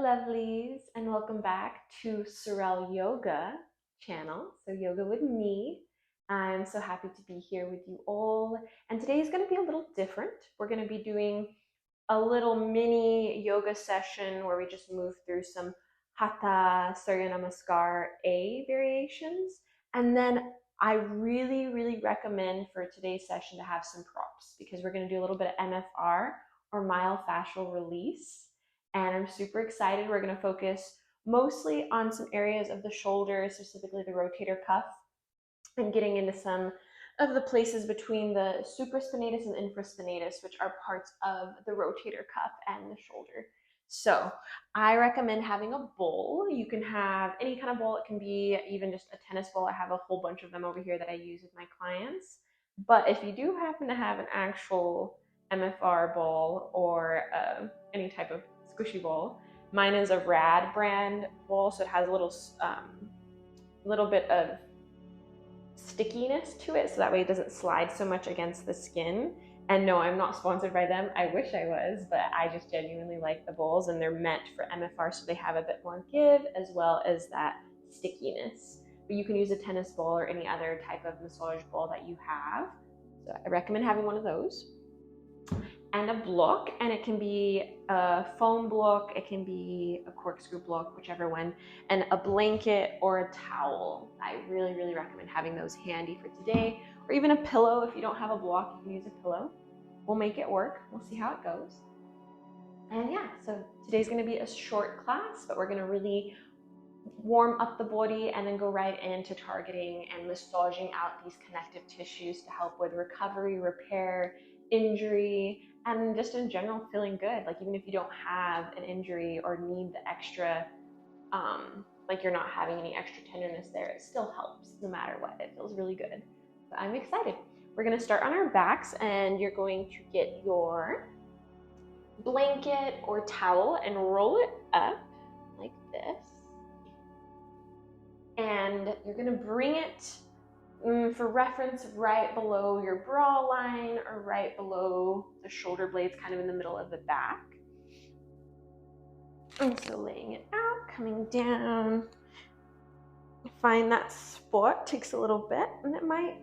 lovelies, and welcome back to Sorrel Yoga channel. So yoga with me. I'm so happy to be here with you all. And today is going to be a little different. We're going to be doing a little mini yoga session where we just move through some Hatha, Surya Namaskar A variations. And then I really recommend for today's session to have some props because we're going to do a little bit of MFR or myofascial release. And I'm super excited. We're going to focus mostly on some areas of the shoulder, specifically the rotator cuff, and getting into some of the places between the supraspinatus and infraspinatus, which are parts of the rotator cuff and the shoulder. So I recommend having a bowl. You can have any kind of bowl. It can be even just a tennis ball. I have a whole bunch of them over here that I use with my clients. But if you do happen to have an actual MFR ball or any type of squishy bowl, mine is a Rad brand bowl, so it has a little bit of stickiness to it, so that way it doesn't slide so much against the skin. And no, I'm not sponsored by them. I wish I was, but I just genuinely like the bowls, and they're meant for MFR, so they have a bit more give as well as that stickiness. But you can use a tennis ball or any other type of massage ball that you have. So I recommend having one of those. And a block, and it can be a foam block, it can be a corkscrew block, whichever one, and a blanket or a towel. I really recommend having those handy for today, or even a pillow. If you don't have a block, you can use a pillow. We'll make it work. We'll see how it goes. And yeah, so today's going to be a short class, but we're going to really warm up the body and then go right into targeting and massaging out these connective tissues to help with recovery, repair, injury, and just in general feeling good. Like even if you don't have an injury or need the extra, like you're not having any extra tenderness there, it still helps no matter what. It feels really good. So I'm excited. We're going to start on our backs, and you're going to get your blanket or towel and roll it up like this. And you're going to bring it, for reference, right below your bra line or right below the shoulder blades, kind of in the middle of the back. And so laying it out, coming down. Find that spot, takes a little bit, and it might,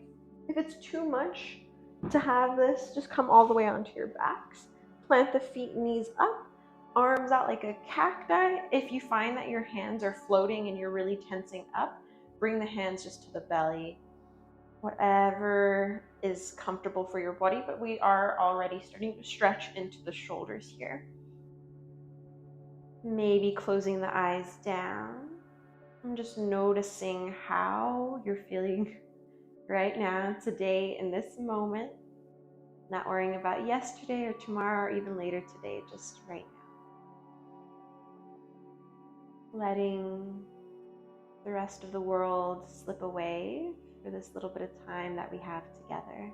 if it's too much to have this, just come all the way onto your backs. Plant the feet and knees up, arms out like a cacti. If you find that your hands are floating and you're really tensing up, bring the hands just to the belly. Whatever is comfortable for your body, but we are already starting to stretch into the shoulders here. Maybe closing the eyes down and just noticing how you're feeling right now, today, in this moment. Not worrying about yesterday or tomorrow or even later today, just right now. Letting the rest of the world slip away for this little bit of time that we have together.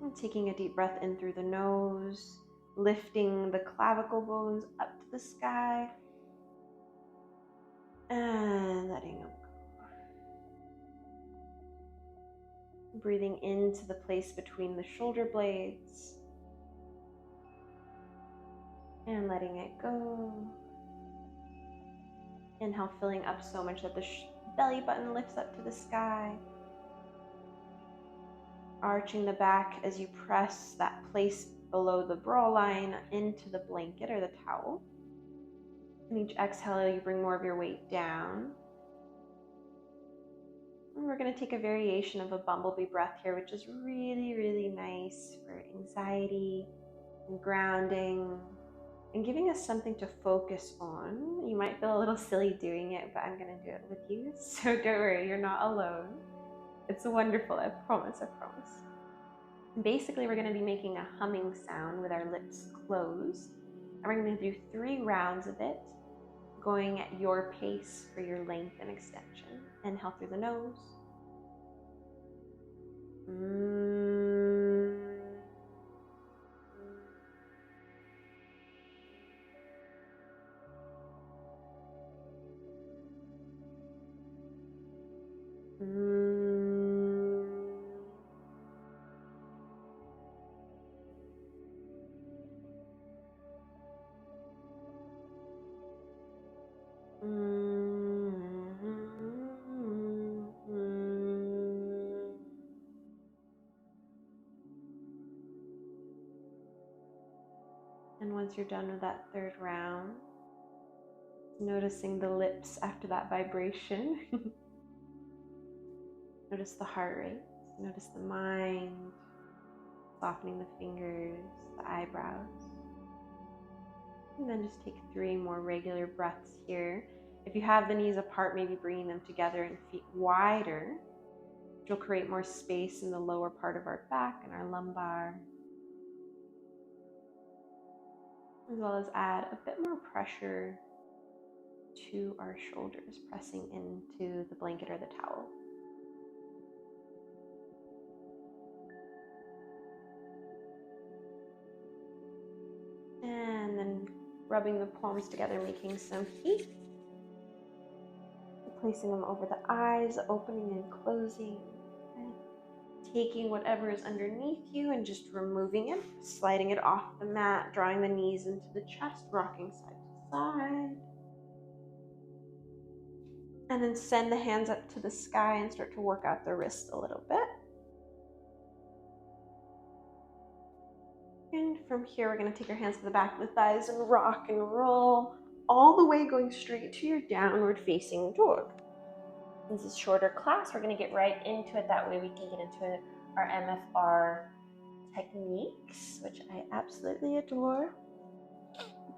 And taking a deep breath in through the nose, lifting the clavicle bones up to the sky, and letting them go. Breathing into the place between the shoulder blades, and letting it go. Inhale, filling up so much that the belly button lifts up to the sky. Arching the back as you press that place below the bra line into the blanket or the towel. And each exhale, you bring more of your weight down. And we're going to take a variation of a bumblebee breath here, which is really nice for anxiety and grounding and giving us something to focus on. You might feel a little silly doing it, but I'm going to do it with you. So don't worry, you're not alone. It's wonderful, I promise. Basically, we're going to be making a humming sound with our lips closed. And we're going to do 3 rounds of it, going at your pace for your length and extension. Inhale through the nose. And once you're done with that third round, noticing the lips after that vibration. Notice the heart rate, notice the mind, softening the fingers, the eyebrows. And then just take 3 more regular breaths here. If you have the knees apart, maybe bringing them together and feet wider, which will create more space in the lower part of our back and our lumbar, as well as add a bit more pressure to our shoulders, pressing into the blanket or the towel. And then rubbing the palms together, making some heat. Placing them over the eyes, opening and closing. And taking whatever is underneath you and just removing it, sliding it off the mat, drawing the knees into the chest, rocking side to side. And then send the hands up to the sky and start to work out the wrists a little bit. And from here, we're going to take our hands to the back of the thighs and rock and roll all the way, going straight to your downward facing dog. This is shorter class. We're going to get right into it. That way we can get into our MFR techniques, which I absolutely adore.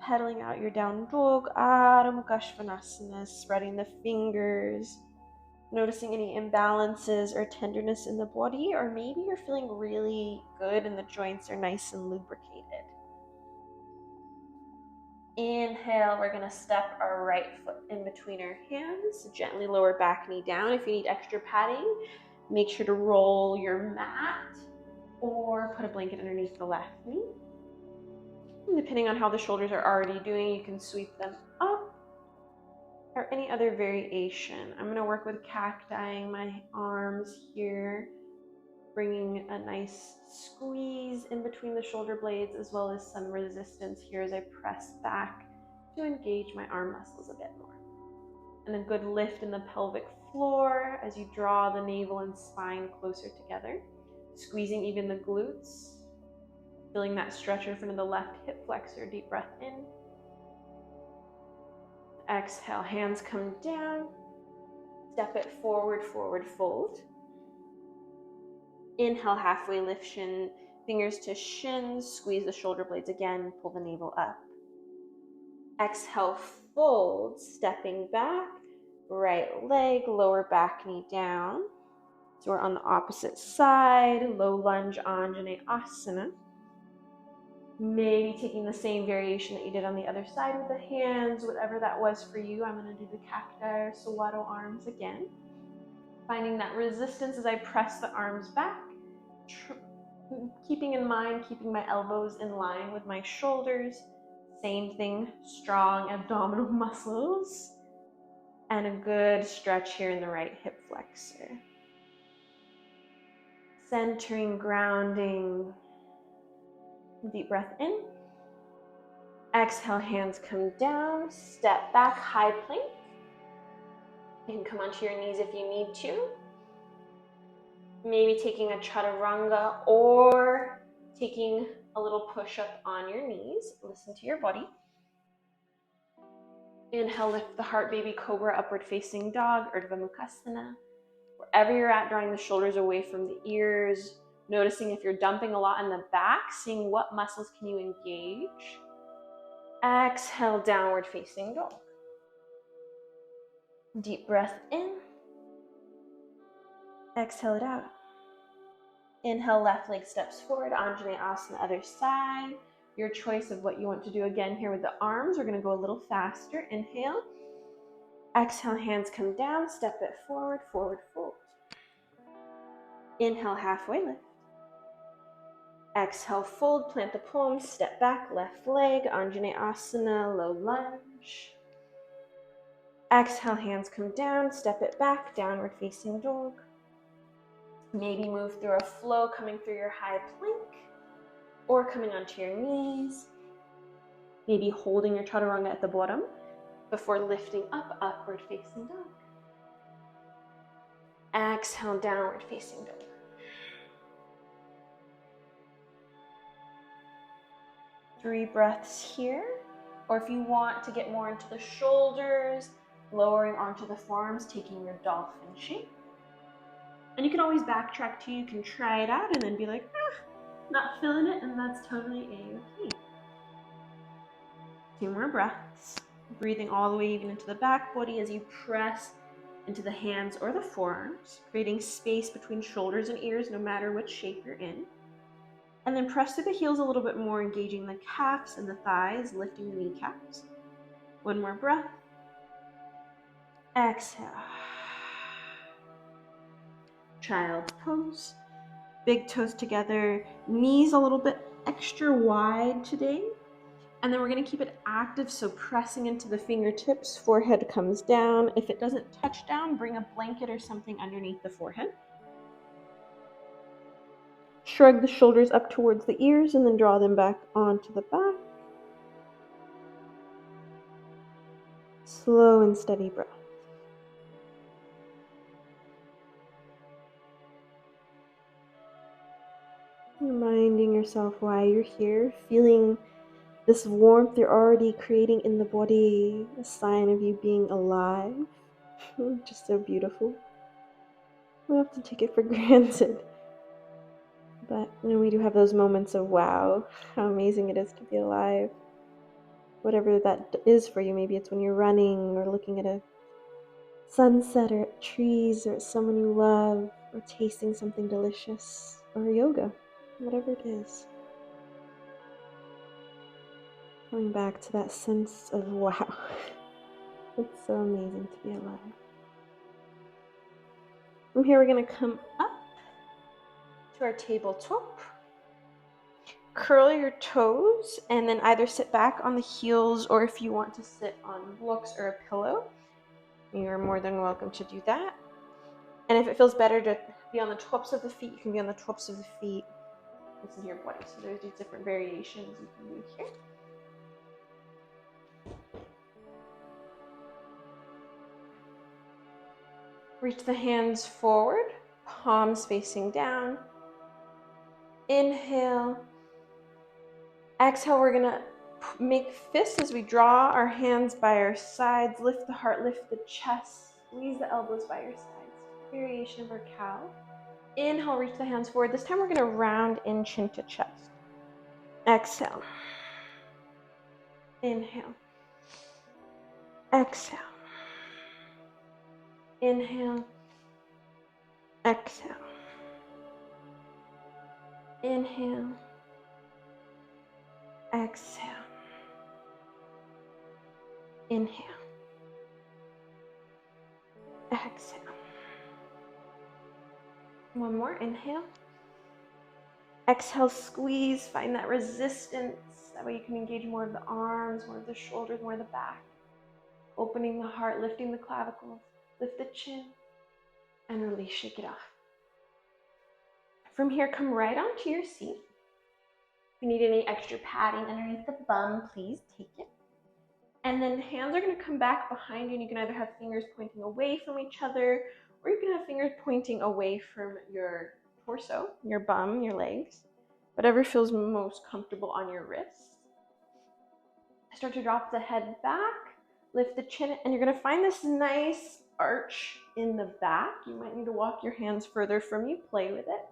Pedaling out your down dog, Ardha Mukha Svanasana, spreading the fingers, noticing any imbalances or tenderness in the body, or maybe you're feeling really good and the joints are nice and lubricated. Inhale, we're going to step our right foot in between our hands, gently lower back knee down. If you need extra padding, make sure to roll your mat or put a blanket underneath the left knee. And depending on how the shoulders are already doing, you can sweep them up or any other variation. I'm going to work with cactiing my arms here, bringing a nice squeeze in between the shoulder blades, as well as some resistance here as I press back to engage my arm muscles a bit more. And a good lift in the pelvic floor as you draw the navel and spine closer together, squeezing even the glutes, feeling that stretch in front of the left hip flexor. Deep breath in. Exhale, hands come down, step it forward, forward fold. Inhale, halfway lift, shin, fingers to shins, squeeze the shoulder blades again, pull the navel up. Exhale, fold, stepping back, right leg, lower back knee down. So we're on the opposite side, low lunge, anjanayasana. Maybe taking the same variation that you did on the other side with the hands, whatever that was for you. I'm going to do the cacti or sawato arms again. Finding that resistance as I press the arms back. Keeping in mind, keeping my elbows in line with my shoulders. Same thing, strong abdominal muscles. And a good stretch here in the right hip flexor. Centering, grounding. Deep breath in. Exhale, hands come down, step back, high plank. You can come onto your knees if you need to. Maybe taking a chaturanga or taking a little push-up on your knees. Listen to your body. Inhale, lift the heart, baby cobra, upward facing dog, Urdhva Mukhasana. Wherever you're at, drawing the shoulders away from the ears, noticing if you're dumping a lot in the back, seeing what muscles can you engage. Exhale, downward facing dog. Deep breath in. Exhale it out. Inhale, left leg steps forward, Anjanayasana, other side. Your choice of what you want to do again here with the arms. We're going to go a little faster. Inhale. Exhale, hands come down, step it forward, forward fold. Inhale, halfway lift. Exhale, fold, plant the palms, step back, left leg, Anjanayasana, low lunge. Exhale, hands come down, step it back, downward facing dog. Maybe move through a flow, coming through your high plank, or coming onto your knees. Maybe holding your chaturanga at the bottom. before lifting up, upward facing dog. Exhale, downward facing dog. Three breaths here. Or if you want to get more into the shoulders, lowering onto the forearms, taking your dolphin shape. And you can always backtrack too. You can try it out and then be like, not feeling it, and that's totally a-okay. 2 more breaths. Breathing all the way even into the back body as you press into the hands or the forearms, creating space between shoulders and ears no matter which shape you're in. And then press through the heels a little bit more, engaging the calves and the thighs, lifting the kneecaps. 1 more breath. Exhale. Child's pose. Big toes together, knees a little bit extra wide today. And then we're going to keep it active, so pressing into the fingertips, forehead comes down. If it doesn't touch down, bring a blanket or something underneath the forehead. Shrug the shoulders up towards the ears and then draw them back onto the back. Slow and steady breath. Reminding yourself why you're here, feeling this warmth you're already creating in the body, a sign of you being alive. Just so beautiful. We often take it for granted. But we do have those moments of wow, how amazing it is to be alive. Whatever that is for you, maybe it's when you're running or looking at a sunset or at trees or at someone you love or tasting something delicious or yoga, whatever it is. Coming back to that sense of wow. It's so amazing to be alive. From here, we're going to come up to our tabletop. Curl your toes and then either sit back on the heels, or if you want to sit on blocks or a pillow, you're more than welcome to do that. And if it feels better to be on the tops of the feet, you can be on the tops of the feet. This is your body, so there's these different variations you can do here. Reach the hands forward, palms facing down. Inhale. Exhale, we're gonna make fists as we draw our hands by our sides. Lift the heart, lift the chest, squeeze the elbows by your sides. Variation of our cow. Inhale, reach the hands forward. This time we're gonna round in chin to chest. Exhale. Inhale. Exhale. Inhale. Exhale. Inhale. Exhale. Inhale. Exhale. One more, inhale. Exhale, squeeze, find that resistance. That way you can engage more of the arms, more of the shoulders, more of the back. Opening the heart, lifting the clavicles, lift the chin, and release, shake it off. From here, come right onto your seat. If you need any extra padding underneath the bum, please take it. And then hands are going to come back behind you, and you can either have fingers pointing away from each other, or you can have fingers pointing away from your torso, your bum, your legs, whatever feels most comfortable on your wrists. Start to drop the head back, lift the chin, and you're going to find this nice arch in the back. You might need to walk your hands further from you, play with it.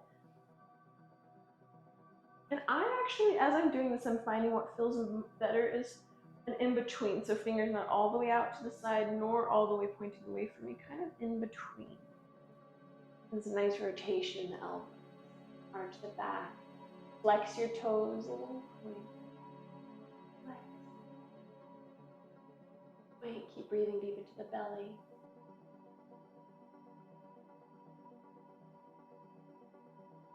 And I actually, as I'm doing this, I'm finding what feels better is an in-between. So fingers not all the way out to the side, nor all the way pointing away from me, kind of in between. There's a nice rotation in the elbows. Arch the back. Flex your toes a little. Flex. Wait, keep breathing deep into the belly.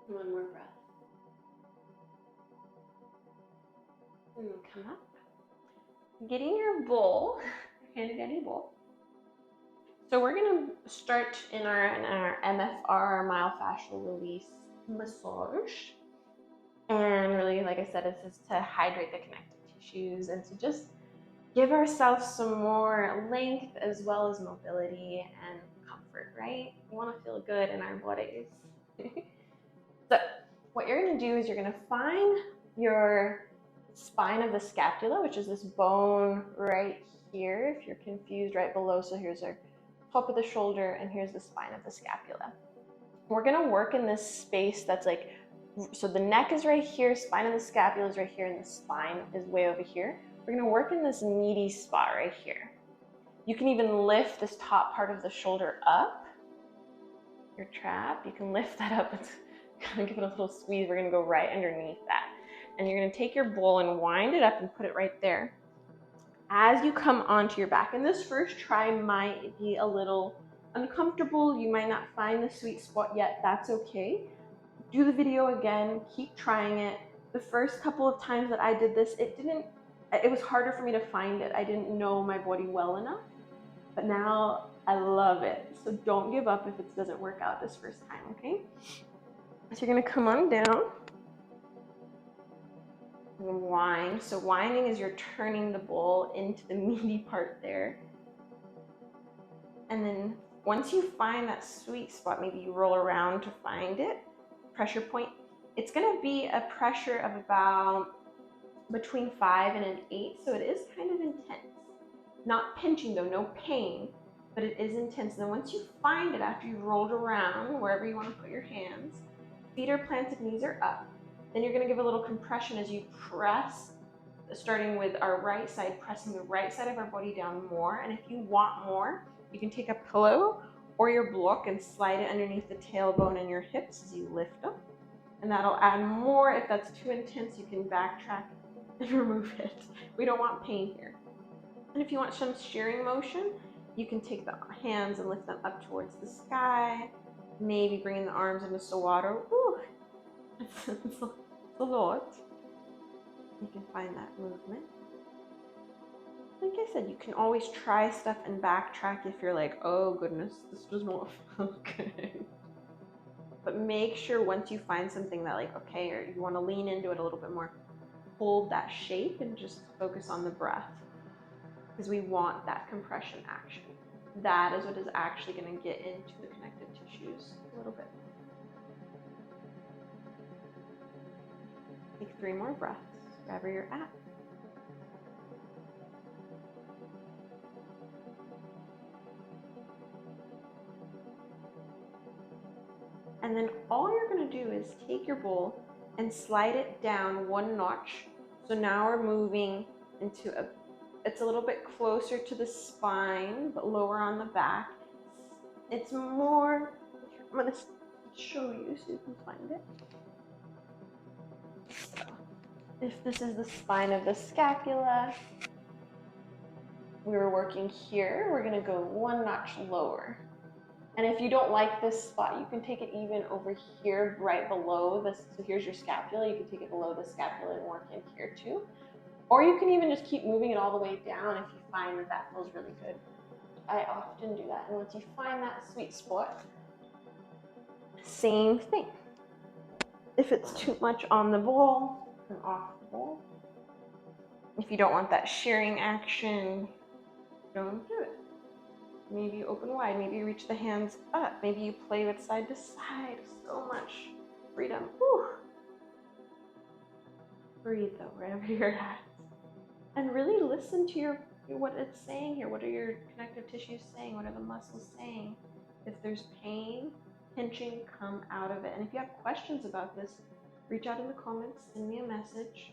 One more breath. And come up. Getting your bowl, handy dandy bowl. So we're going to start in our MFR, myofascial release massage. And really, like I said, this is to hydrate the connective tissues and to just give ourselves some more length as well as mobility and comfort, right? We want to feel good in our bodies. So what you're going to do is you're going to find your spine of the scapula, which is this bone right here. If you're confused, right below. So here's our top of the shoulder and here's the spine of the scapula. We're going to work in this space that's like, so the neck is right here, spine of the scapula is right here, and the spine is way over here. We're going to work in this meaty spot right here. You can even lift this top part of the shoulder up, your trap. You can lift that up and kind of give it a little squeeze. We're going to go right underneath that. And you're going to take your bowl and wind it up and put it right there. As you come onto your back, and this first try might be a little uncomfortable. You might not find the sweet spot yet. That's okay. Do the video again, keep trying it. The first couple of times that I did this, it was harder for me to find it. I didn't know my body well enough, but now I love it. So don't give up if it doesn't work out this first time, okay? So you're gonna come on down and wind. So winding is you're turning the bowl into the meaty part there. And then once you find that sweet spot, maybe you roll around to find it, pressure point. It's going to be a pressure of about between 5 and an 8, so it is kind of intense. Not pinching though, no pain, but it is intense. And then once you find it, after you've rolled around, wherever you want to put your hands, feet are planted, knees are up. Then you're going to give a little compression as you press, starting with our right side, pressing the right side of our body down more. And if you want more, you can take a pillow or your block and slide it underneath the tailbone and your hips as you lift them. And that'll add more. If that's too intense, you can backtrack and remove it. We don't want pain here. And if you want some shearing motion, you can take the hands and lift them up towards the sky. Maybe bringing the arms into Sawato. Ooh, it's a lot. You can find that movement. Like I said, you can always try stuff and backtrack if you're like, oh goodness, this does not feel good. But make sure once you find something that like, okay, or you want to lean into it a little bit more, hold that shape and just focus on the breath, because we want that compression action. That is what is actually going to get into the connective tissues a little bit. Take 3 more breaths, wherever you're at. And then all you're going to do is take your bowl and slide it down 1 notch. So now we're moving into it's a little bit closer to the spine, but lower on the back. It's more, I'm going to show you so you can find it. So, if this is the spine of the scapula, we were working here, we're going to go 1 notch lower. And if you don't like this spot, you can take it even over here, right below this. So here's your scapula. You can take it below the scapula and work in here too. Or you can even just keep moving it all the way down if you find that that feels really good. I often do that. And once you find that sweet spot, same thing. If it's too much on the bowl, and off the bowl. If you don't want that shearing action, don't do it. Maybe you open wide, maybe you reach the hands up, maybe you play with side to side. So much freedom. Whew. Breathe though, wherever you're at. And really listen to what it's saying here. What are your connective tissues saying? What are the muscles saying? If there's pain, pinching, come out of it. And if you have questions about this, reach out in the comments, send me a message.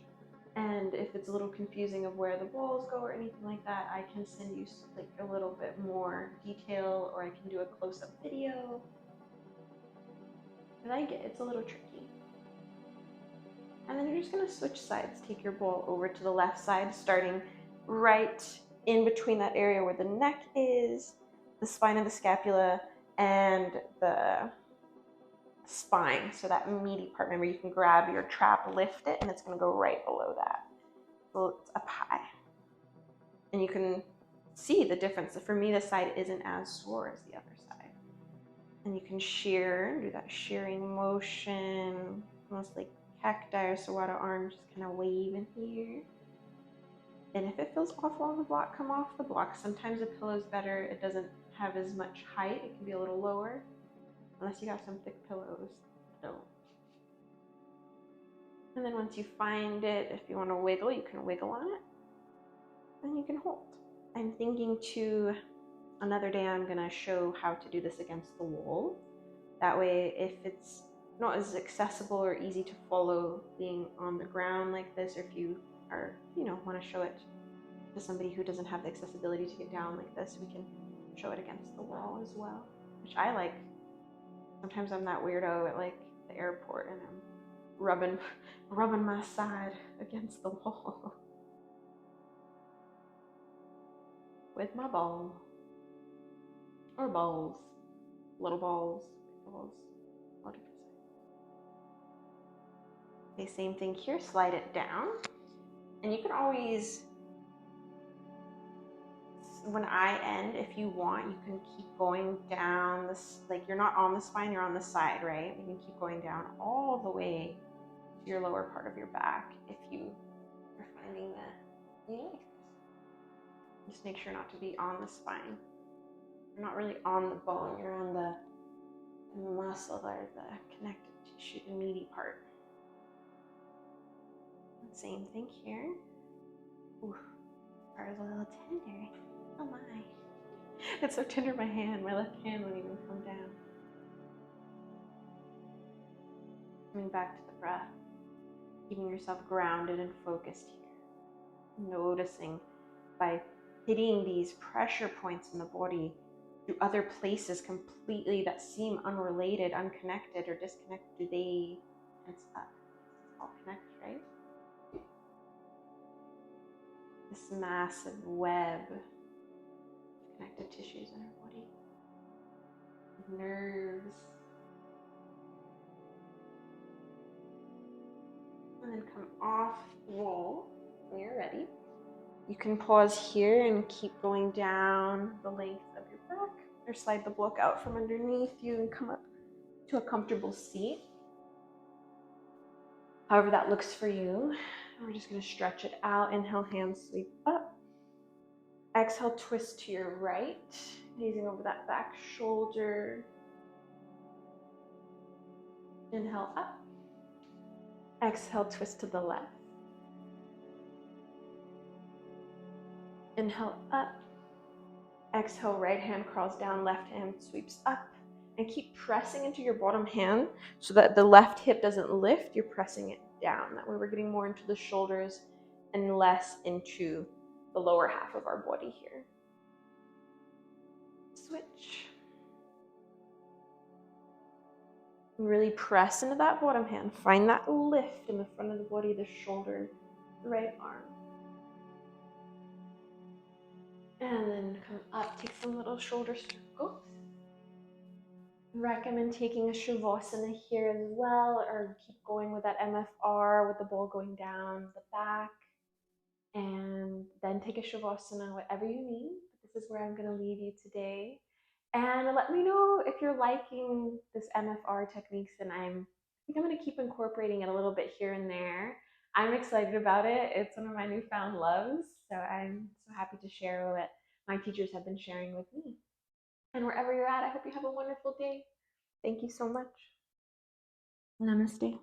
And if it's a little confusing of where the balls go or anything like that, I can send you like a little bit more detail, or I can do a close-up video. I like it, it's a little tricky. And then you're just gonna switch sides. Take your ball over to the left side, starting right in between that area where the neck is, the spine of the scapula, and the spine. So that meaty part, remember you can grab your trap, lift it, and it's going to go right below that. So it's up high. And you can see the difference. So for me, this side isn't as sore as the other side. And you can shear, do that shearing motion, almost like cacti or Sawato arms, just kind of wave in here. And if it feels awful on the block, come off the block. Sometimes a pillow is better. It doesn't have as much height. It can be a little lower. Unless you have some thick pillows, don't. And then once you find it, if you want to wiggle, you can wiggle on it. And you can hold. I'm thinking to another day I'm going to show how to do this against the wall. That way, if it's not as accessible or easy to follow being on the ground like this, or if you are, want to show it to somebody who doesn't have the accessibility to get down like this, we can show it against the wall as well, which I like. Sometimes I'm that weirdo at like the airport and I'm rubbing my side against the wall with my ball or balls, little balls, big balls, all different sizes. Okay, same thing here. Slide it down, and you can always, when I end, if you want, you can keep going down this, like you're not on the spine, you're on the side, right? You can keep going down all the way to your lower part of your back if you are finding that you like this. Just make sure not to be on the spine. You're not really on the bone, you're on the muscle or the connective tissue, the meaty part. Same thing here. Ooh, part is a little tender. Oh my. It's so tender, my hand. My left hand won't even come down. Coming back to the breath. Keeping yourself grounded and focused here. Noticing by hitting these pressure points in the body through other places completely that seem unrelated, unconnected, or disconnected, do they tense up? It's all connected, right? This massive web of connective tissues in our body, nerves, and then come off the wall when you're ready. You can pause here and keep going down the length of your back, or slide the block out from underneath you and come up to a comfortable seat. However that looks for you. We're just going to stretch it out. Inhale, hands sweep up. Exhale, twist to your right, gazing over that back shoulder. Inhale up. Exhale, twist to the left. Inhale up. Exhale, right hand crawls down, left hand sweeps up. And keep pressing into your bottom hand so that the left hip doesn't lift. You're pressing it down. That way we're getting more into the shoulders and less into the lower half of our body here. Switch. Really press into that bottom hand. Find that lift in the front of the body, the shoulder, the right arm. And then come up, take some little shoulder circles. Recommend taking a Shavasana here as well, or keep going with that MFR with the ball going down the back. And then take a Shavasana, whatever you need. This is where I'm going to leave you today. And let me know if you're liking this MFR techniques, and I think I'm going to keep incorporating it a little bit here and there. I'm excited about it. It's one of my newfound loves, so I'm so happy to share what my teachers have been sharing with me. And wherever you're at, I hope you have a wonderful day. Thank you so much. Namaste.